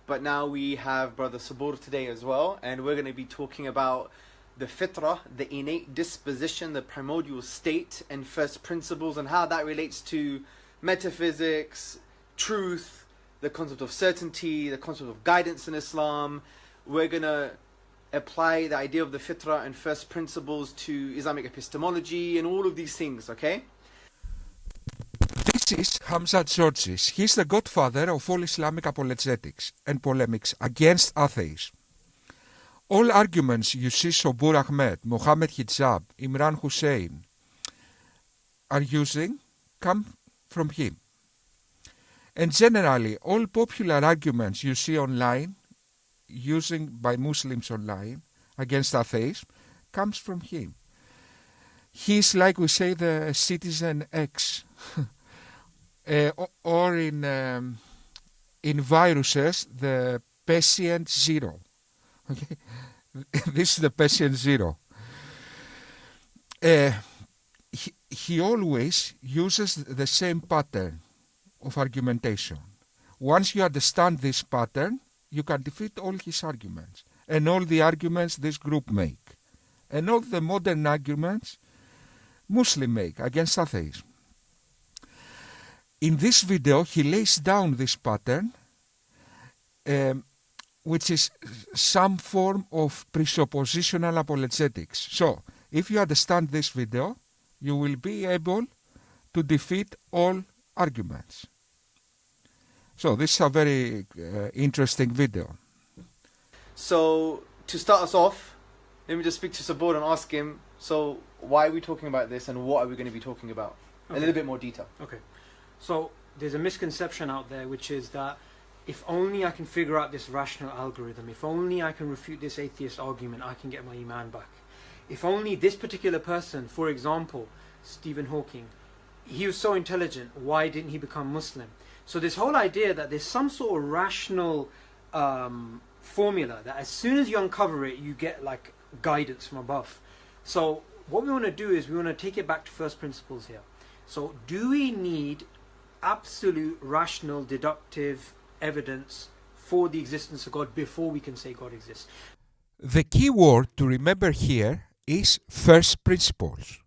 but now we have Brother Subboor today as well, and we're going to be talking about the Fitrah, the innate disposition, the primordial state, and first principles, and how that relates to metaphysics, truth, the concept of certainty, the concept of guidance in Islam. We're going to apply the idea of the Fitrah and first principles to Islamic epistemology and all of these things, okay? This is Hamza Tzortzis. He's the godfather of all Islamic apologetics and polemics against atheism. All arguments you see Subboor Ahmad, Mohammed Hijab, Imran Hussein are using come from him. And generally, all popular arguments you see online, using by Muslims online against atheism, comes from him. He's, like we say, the citizen X. Or in viruses, the patient zero. Okay, this is the patient zero. He always uses the same pattern of argumentation. Once you understand this pattern, you can defeat all his arguments and all the arguments this group make, and all the modern arguments Muslims make against atheism. In this video, he lays down this pattern, which is some form of presuppositional apologetics. So, if you understand this video, you will be able to defeat all arguments. So, this is a very interesting video. So, to start us off, let me just speak to Subboor and ask him, so why are we talking about this and what are we going to be talking about? Okay. A little bit more detail. Okay. So there's a misconception out there, which is that if only I can figure out this rational algorithm, if only I can refute this atheist argument, I can get my iman back. If only this particular person, for example, Stephen Hawking, he was so intelligent, why didn't he become Muslim? So this whole idea that there's some sort of rational formula that as soon as you uncover it, you get like guidance from above. So what we want to do is we want to take it back to first principles here. So do we need absolute rational deductive evidence for the existence of God before we can say God exists? The key word to remember here is first principles.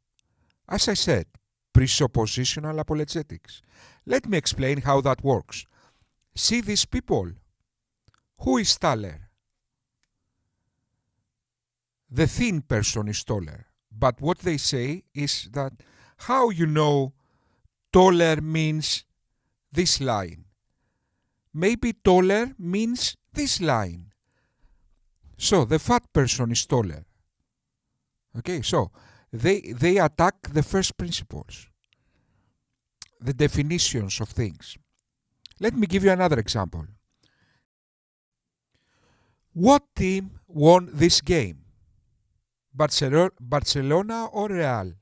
As I said, presuppositional apologetics. Let me explain how that works. See these people. Who is taller? The thin person is taller. But what they say is that how you know taller means this line. Maybe taller means this line. So the fat person is taller. Okay, so they attack the first principles, the definitions of things. Let me give you another example. What team won this game? Barcelona or Real?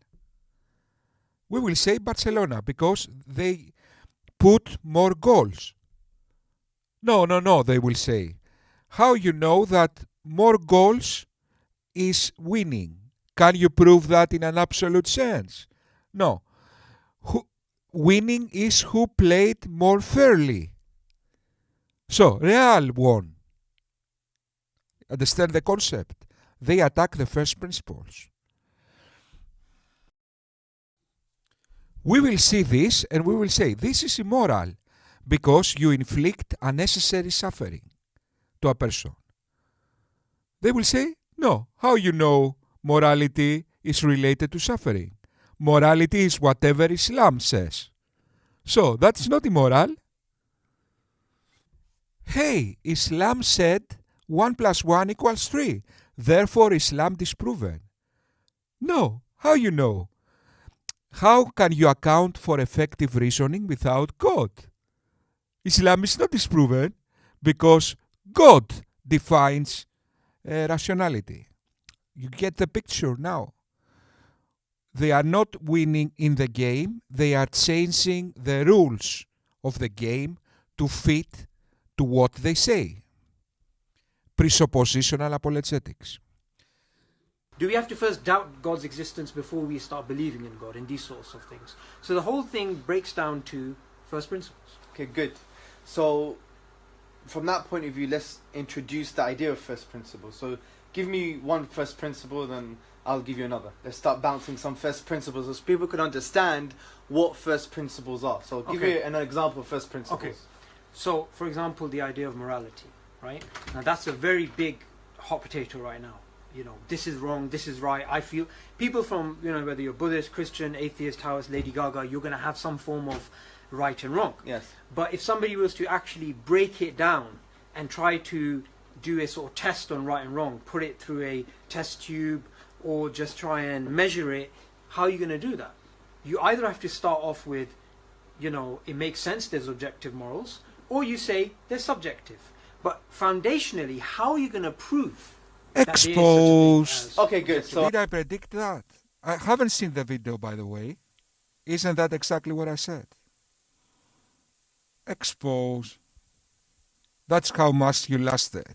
We will say Barcelona because they put more goals. No, they will say. How you know that more goals is winning? Can you prove that in an absolute sense? No. Winning is who played more fairly. So, Real won. Understand the concept? They attack the first principles. We will see this and we will say this is immoral because you inflict unnecessary suffering to a person. They will say, no, how you know morality is related to suffering? Morality is whatever Islam says. So that's not immoral. Hey, Islam said 1 + 1 = 3. Therefore Islam disproven. No, how you know? How can you account for effective reasoning without God? Islam is not disproven because God defines rationality. You get the picture now. They are not winning in the game, they are changing the rules of the game to fit to what they say. Presuppositional apologetics. Do we have to first doubt God's existence before we start believing in God, in these sorts of things? So the whole thing breaks down to first principles. Okay, good. So from that point of view, let's introduce the idea of first principles. So give me one first principle, then I'll give you another. Let's start bouncing some first principles so people can understand what first principles are. So give me an example of first principles. Okay. So, for example, the idea of morality, right? Now, that's a very big hot potato right now. You know, this is wrong, this is right. I feel people from, you know, whether you're Buddhist, Christian, atheist, Taoist, Lady Gaga, you're going to have some form of right and wrong. Yes. But if somebody was to actually break it down and try to do a sort of test on right and wrong, put it through a test tube or just try and measure it, how are you going to do that? You either have to start off with, you know, it makes sense, there's objective morals, or you say they're subjective. But foundationally, how are you going to prove expose? Okay, good. So did I predict that? I haven't seen the video, by the way. Isn't that exactly what I said? Expose. That's how much you lasted.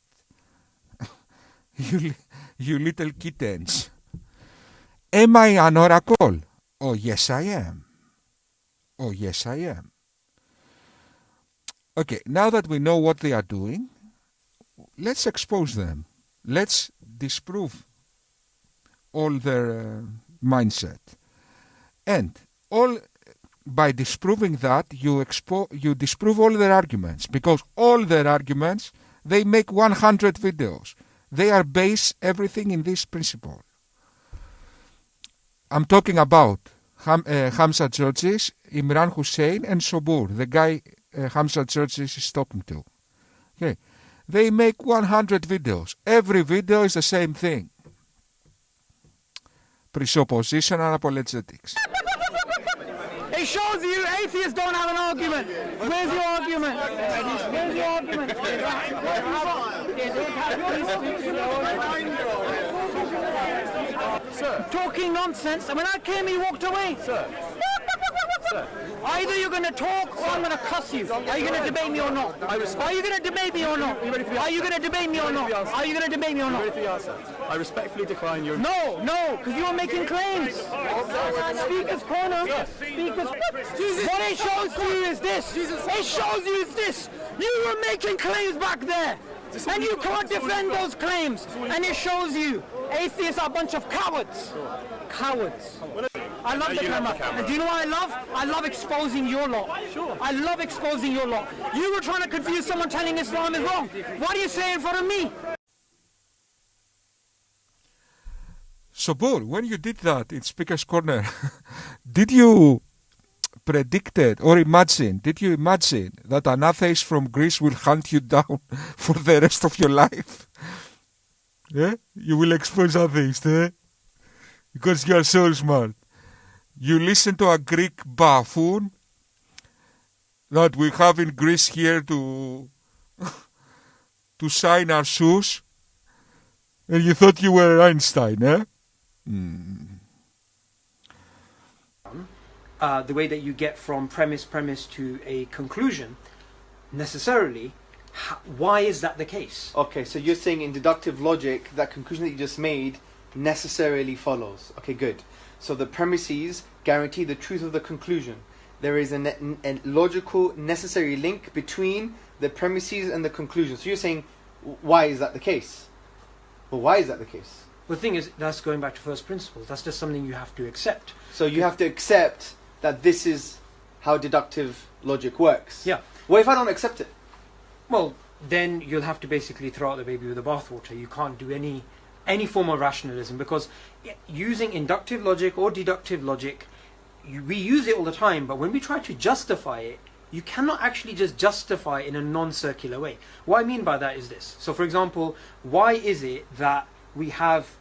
you little kittens. Am I an oracle? Oh, yes, I am. Oh, yes, I am. Okay, now that we know what they are doing, let's expose them. Let's disprove all their mindset. And by disproving that, you disprove all their arguments. Because all their arguments, they make 100 videos. They are based everything in this principle. I'm talking about Hamza Tzortzis, Imran Hussein, and Subboor, the guy Hamza Tzortzis is talking to. Okay. They make 100 videos. Every video is the same thing. Presuppositional apologetics. It shows you atheists don't have an argument. Where's your argument? Where's your argument? Sir. Talking nonsense. And when I came, he walked away. Sir. Sir. Either you're going to talk or I'm going to cuss you. Are you going to debate me or not? Are you going to debate me or not? Are you going to debate me or not? Are you going to debate me or not? Ready for the answer? I respectfully decline your... No, because you are making claims. Speaker's corner. Speaker's... What it shows to you is this. It shows you is this. You were making claims back there. And you can't defend those claims. And it shows you atheists are a bunch of cowards. Cowards. I love the camera. And do you know what I love? I love exposing your lot. Sure. I love exposing your lot. You were trying to confuse someone telling Islam is wrong. What do you say in front of me? Subboor, when you did that in Speaker's Corner, did you imagine that an atheist from Greece will hunt you down for the rest of your life? Yeah? You will expose atheists, eh? Because you are so smart. You listen to a Greek buffoon that we have in Greece here to shine our shoes, and you thought you were Einstein, eh? The way that you get from premise to a conclusion, necessarily, why is that the case? Okay, so you're saying in deductive logic, that conclusion that you just made necessarily follows. Okay, good. So the premises guarantee the truth of the conclusion. There is a logical necessary link between the premises and the conclusion. So you're saying, why is that the case? Well, why is that the case? Well, the thing is, that's going back to first principles. That's just something you have to accept. So you have to accept that this is how deductive logic works. Yeah. What if I don't accept it? Well, then you'll have to basically throw out the baby with the bathwater. You can't do any form of rationalism, because using inductive logic or deductive logic, we use it all the time, but when we try to justify it, you cannot actually just justify it in a non-circular way. What I mean by that is this. So for example, why is it that we have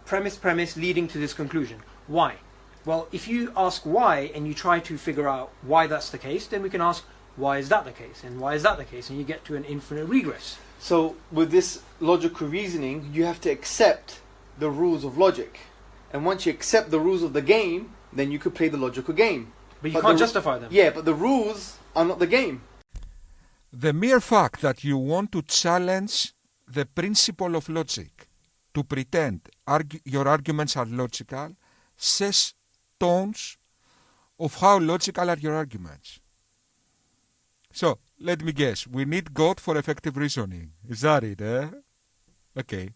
premise leading to this conclusion? Why? Well, if you ask why and you try to figure out why that's the case, then we can ask, why is that the case? And why is that the case? And you get to an infinite regress. So with this logical reasoning, you have to accept the rules of logic. And once you accept the rules of the game, then you could play the logical game. But you can't justify them. Yeah, but the rules are not the game. The mere fact that you want to challenge the principle of logic, to pretend your arguments are logical, says tones of how logical are your arguments. So, Let me guess. We need God for effective reasoning. Is that it, eh? Okay.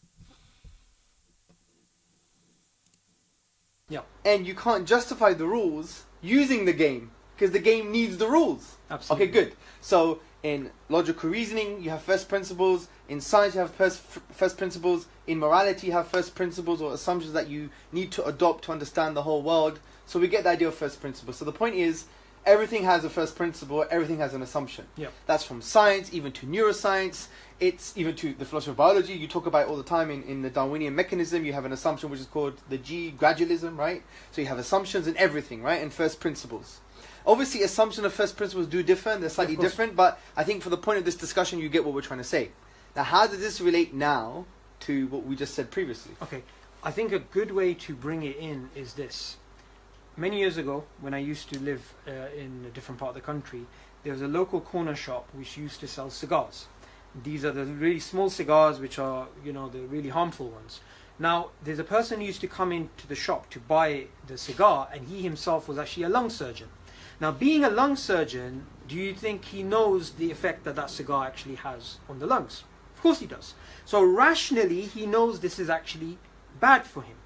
Yeah. And you can't justify the rules using the game because the game needs the rules. Absolutely. Okay, good. So in logical reasoning, you have first principles. In science, you have first principles. In morality, you have first principles or assumptions that you need to adopt to understand the whole world. So we get the idea of first principles. So the point is, everything has a first principle, everything has an assumption. Yeah. That's from science, even to neuroscience, it's even to the philosophy of biology. You talk about it all the time in the Darwinian mechanism. You have an assumption which is called the G gradualism, right? So you have assumptions in everything, right? And first principles. Obviously, assumption of first principles do differ, and they're slightly different, but I think for the point of this discussion, you get what we're trying to say. Now, how does this relate now to what we just said previously? Okay, I think a good way to bring it in is this. Many years ago, when I used to live in a different part of the country, there was a local corner shop which used to sell cigars. These are the really small cigars which are, the really harmful ones. Now, there's a person who used to come into the shop to buy the cigar, and he himself was actually a lung surgeon. Now, being a lung surgeon, do you think he knows the effect that that cigar actually has on the lungs? Of course he does. So rationally, he knows this is actually bad for him.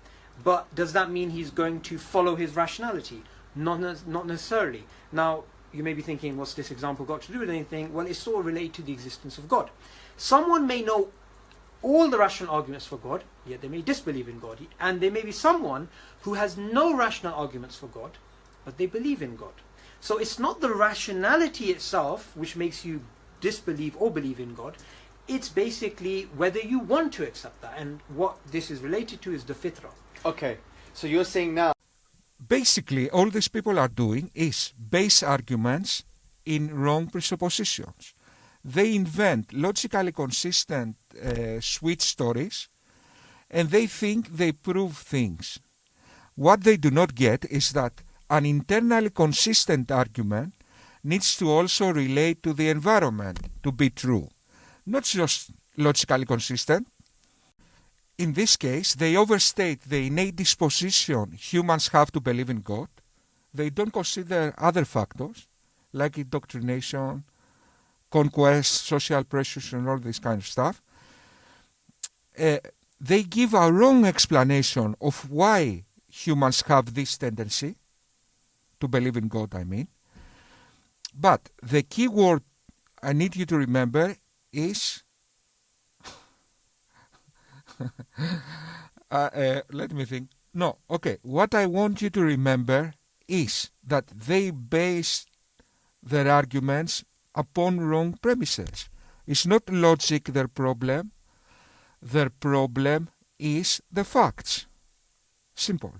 But does that mean he's going to follow his rationality? Not necessarily. Now, you may be thinking, what's this example got to do with anything? Well, it's sort of related to the existence of God. Someone may know all the rational arguments for God, yet they may disbelieve in God. And there may be someone who has no rational arguments for God, but they believe in God. So it's not the rationality itself which makes you disbelieve or believe in God. It's basically whether you want to accept that. And what this is related to is the Fitrah. Okay, so you're saying now... Basically, all these people are doing is base arguments in wrong presuppositions. They invent logically consistent sweet stories, and they think they prove things. What they do not get is that an internally consistent argument needs to also relate to the environment to be true, not just logically consistent. In this case, they overstate the innate disposition humans have to believe in God. They don't consider other factors, like indoctrination, conquest, social pressures, and all this kind of stuff. They give a wrong explanation of why humans have this tendency to believe in God, I mean. But the key word I need you to remember is... let me think. No, okay. What I want you to remember is that they base their arguments upon wrong premises. It's not logic their problem. Their problem is the facts. Simple.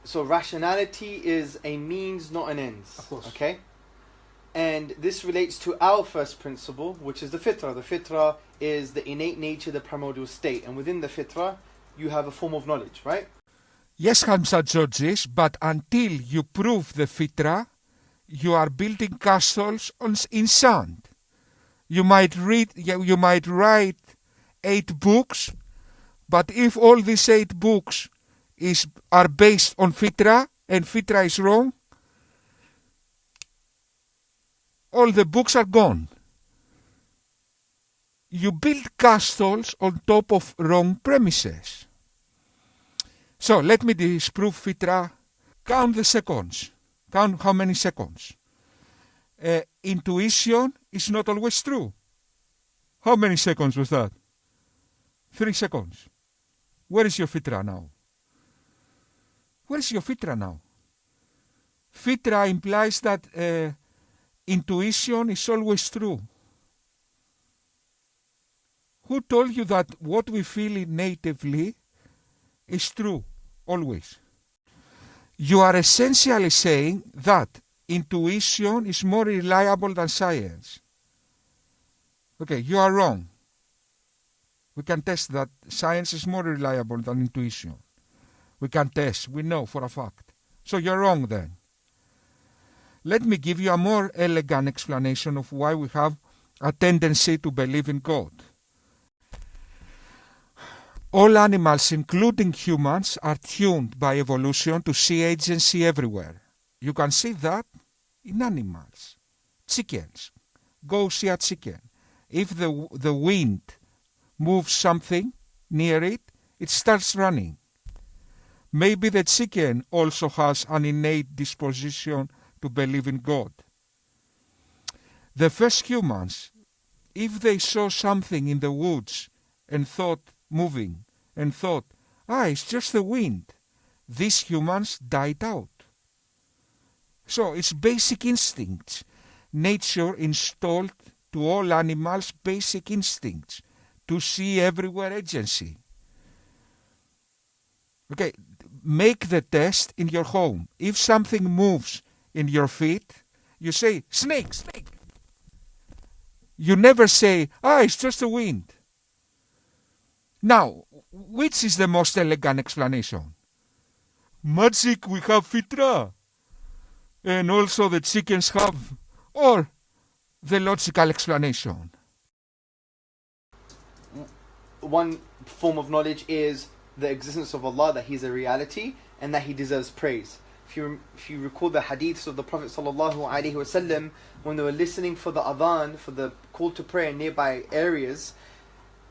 So rationality is a means, not an end. Of course. Okay? And this relates to our first principle, which is the Fitrah. The Fitrah is the innate nature, the primordial state. And within the Fitrah, you have a form of knowledge, right? Yes, Hamza Tzortzis, but until you prove the Fitrah, you are building castles in sand. You might write 8 books, but if all these 8 books are based on Fitrah, and Fitrah is wrong, all the books are gone. You build castles on top of wrong premises. So let me disprove Fitrah. Count the seconds. Count how many seconds. Intuition is not always true. How many seconds was that? 3 seconds. Where is your Fitrah now? Where is your Fitrah now? Fitrah implies that intuition is always true. Who told you that what we feel natively is true, always? You are essentially saying that intuition is more reliable than science. Okay, you are wrong. We can test that science is more reliable than intuition. We can test, we know for a fact. So you're wrong then. Let me give you a more elegant explanation of why we have a tendency to believe in God. All animals, including humans, are tuned by evolution to see agency everywhere. You can see that in animals. chickens. Go see a chicken. If the wind moves something near it, it starts running. Maybe the chicken also has an innate disposition to believe in God. The first humans, if they saw something in the woods and thought, moving, and thought, it's just the wind, these humans died out. So it's basic instincts. Nature installed to all animals basic instincts to see everywhere agency. Okay, make the test in your home. If something moves in your feet, you say, snake, snake. You never say, it's just the wind. Now, which is the most elegant explanation? Magic, we have Fitra. And also the chickens have, or the logical explanation. One form of knowledge is the existence of Allah, that He's a reality and that He deserves praise. If you recall the hadiths of the Prophet ﷺ, when they were listening for the adhan, for the call to prayer in nearby areas,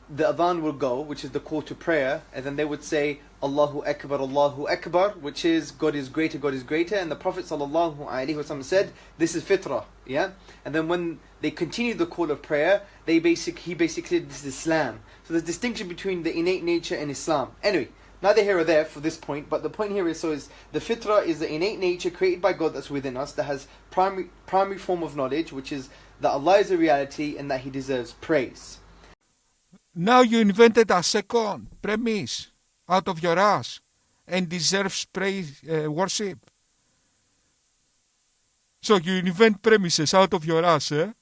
the adhan will go, which is the call to prayer, and then they would say, Allahu Akbar, which is God is greater, and the Prophet ﷺ said, this is Fitrah, yeah? And then when they continued the call of prayer, he basically said, this is Islam. So there's a distinction between the innate nature and Islam. Anyway, neither here or there for this point, but the point here is, the Fitrah is the innate nature created by God that's within us, that has primary form of knowledge, which is that Allah is a reality and that He deserves praise. Now you invented a second premise out of your ass and deserves praise, worship. So you invent premises out of your ass, and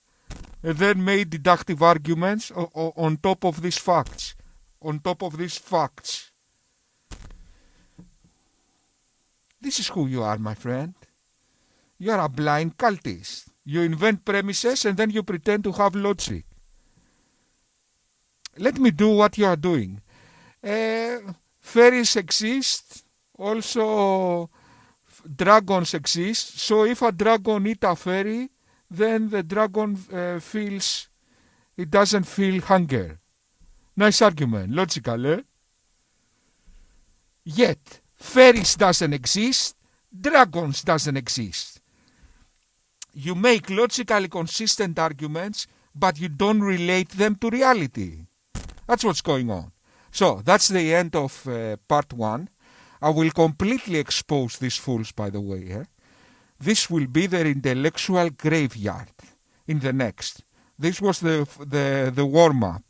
then made deductive arguments on top of these facts. This is who you are, my friend. You are a blind cultist. You invent premises and then you pretend to have logic. Let me do what you are doing. Fairies exist, also dragons exist. So if a dragon eats a fairy, then the dragon doesn't feel hunger. Nice argument, logical, eh? Yet, fairies doesn't exist, dragons doesn't exist. You make logically consistent arguments, but you don't relate them to reality. That's what's going on. So, that's the end of part 1. I will completely expose these fools, by the way. Eh? This will be their intellectual graveyard in the next. This was the warm-up.